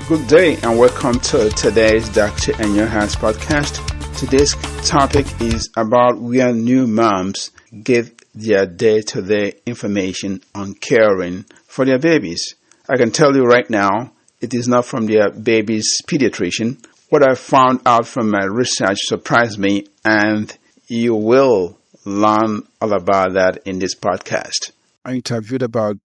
Good day and welcome to today's Doctor and Your Hands podcast. Today's topic is about where new moms give their day-to-day information on caring for their babies. I can tell you right now, it is not from their baby's pediatrician. What I found out from my research surprised me, and you will learn all about that in this podcast. I interviewed about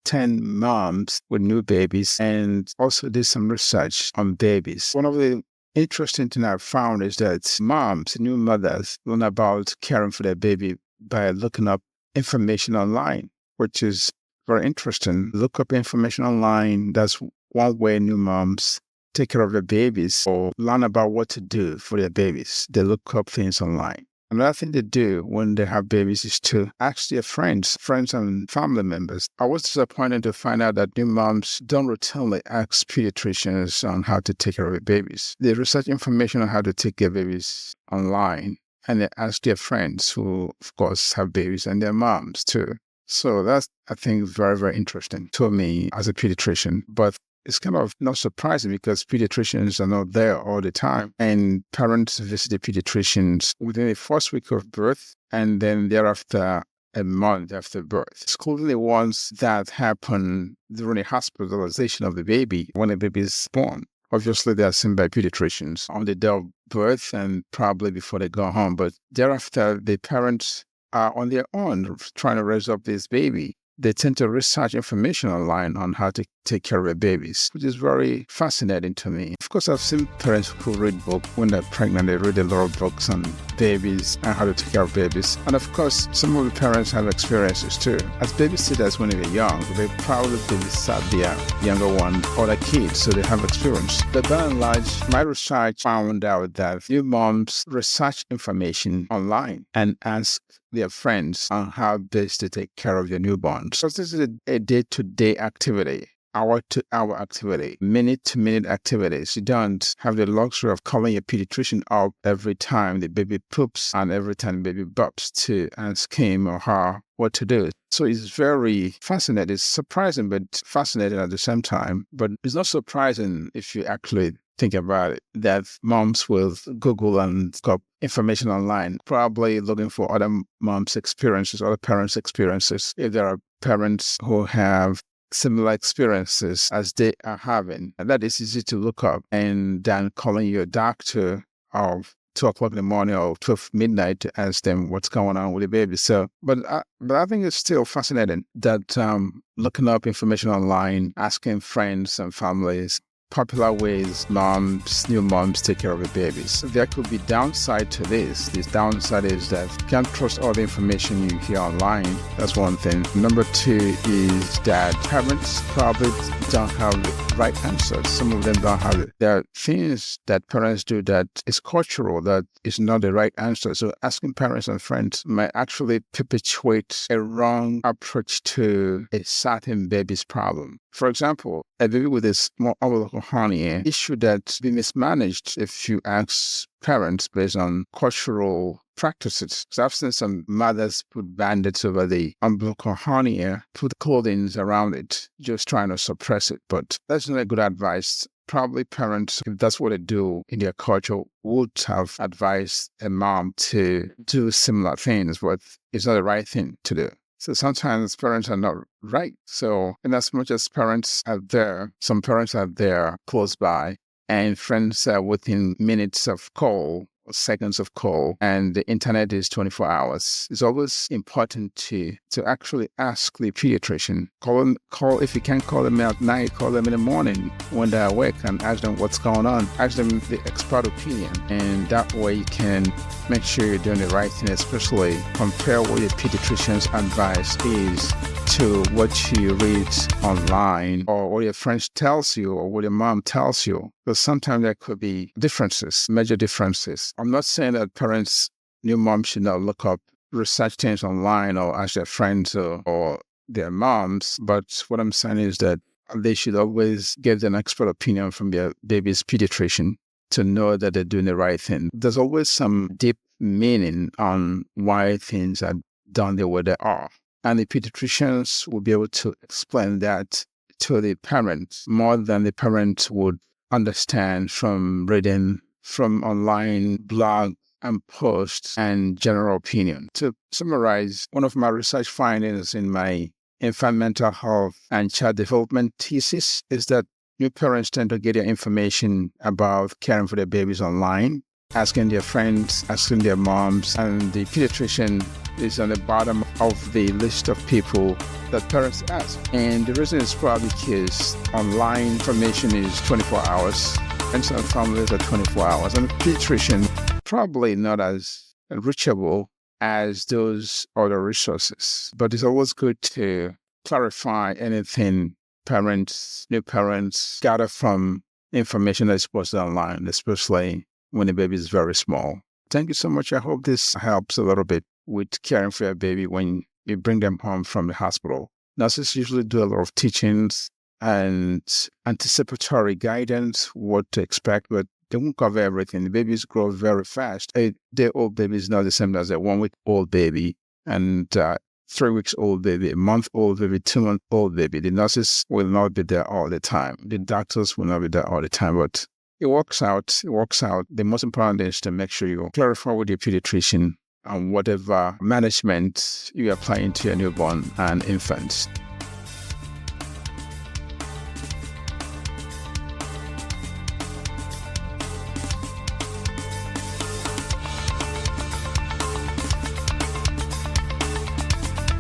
10 moms with new babies and also did some research on babies. One of the interesting things I found is that moms, new mothers, learn about caring for their baby by looking up information online, which is very interesting. Look up information online. That's one way new moms take care of their babies or learn about what to do for their babies. They look up things online. Another thing they do when they have babies is to ask their friends and family members. I was disappointed to find out that new moms don't routinely ask pediatricians on how to take care of their babies. They research information on how to take care of babies online, and they ask their friends who, of course, have babies and their moms too. So that's, I think, very, very interesting to me as a pediatrician. But it's kind of not surprising because pediatricians are not there all the time, and parents visit the pediatricians within the first week of birth and then thereafter a month after birth, excluding the ones that happen during the hospitalization of the baby when the baby is born. Obviously, they are seen by pediatricians on the day of birth and probably before they go home, but thereafter the parents are on their own trying to raise up this baby. They tend to research information online on how to take care of their babies, which is very fascinating to me. Of course, I've seen parents who read books when they're pregnant. They read a lot of books on babies and how to take care of babies. And of course, some of the parents have experiences too. As babysitters when they were young, they probably babysat their younger one or their kids, so they have experience. But by and large, my research found out that new moms research information online and ask their friends on how best to take care of your newborn. So this is a day-to-day activity, hour-to-hour activity, minute-to-minute activities. You don't have the luxury of calling your pediatrician up every time the baby poops and every time the baby burps to ask him or her what to do. So it's very fascinating. It's surprising, but fascinating at the same time. But it's not surprising if you actually think about it, that moms will Google and look up information online, probably looking for other moms' experiences, other parents' experiences. If there are parents who have similar experiences as they are having, and that is easy to look up, and then calling your doctor of 2 o'clock in the morning or 12 midnight to ask them what's going on with the baby. So, but I think it's still fascinating that looking up information online, asking friends and families, popular ways new moms take care of the babies. There could be downside to this. This downside is that you can't trust all the information you hear online. That's one thing. Number two is that parents probably don't have the right answers. Some of them don't have it. There are things that parents do that is cultural, that is not the right answer. So asking parents and friends might actually perpetuate a wrong approach to a certain baby's problem. For example, a baby with a small umbilical hernia issue that be mismanaged if you ask parents based on cultural practices. So I've seen some mothers put band-aids over the umbilical hernia, put clothing around it, just trying to suppress it. But that's not a good advice. Probably parents, if that's what they do in their culture, would have advised a mom to do similar things, but it's not the right thing to do. So sometimes parents are not right. So in as much as parents are there, some parents are there close by, and friends are within minutes of call or seconds of call, and the internet is 24 hours. It's always important to actually ask the pediatrician. Call if you can't call them at night, call them in the morning when they're awake and ask them what's going on. Ask them the expert opinion, and that way you can make sure you're doing the right thing, especially compare what your pediatrician's advice is to what you read online or what your friend tells you or what your mom tells you. Because sometimes there could be differences, major differences. I'm not saying that new moms should not look up research things online or ask their friends or their moms, but what I'm saying is that they should always get an expert opinion from their baby's pediatrician to know that they're doing the right thing. There's always some deep meaning on why things are done the way they are. And the pediatricians will be able to explain that to the parents more than the parents would understand from reading from online blog and posts and general opinion. To summarize, one of my research findings in my infant mental health and child development thesis is that new parents tend to get their information about caring for their babies online, asking their friends, asking their moms, and the pediatrician is on the bottom of the list of people that parents ask. And the reason is probably because online information is 24 hours, and some families are 24 hours, and the pediatrician probably not as reachable as those other resources. But it's always good to clarify anything new parents gather from information that's posted online, especially when the baby is very small. Thank you so much. I hope this helps a little bit with caring for your baby when you bring them home from the hospital. Nurses usually do a lot of teachings and anticipatory guidance, what to expect, but they won't cover everything. The babies grow very fast. A day-old baby is not the same as a 1-week-old baby, and 3-week-old baby, a month-old baby, 2-month-old baby. The nurses will not be there all the time. The doctors will not be there all the time, but it works out. The most important thing is to make sure you clarify with your pediatrician on whatever management you are applying to your newborn and infants.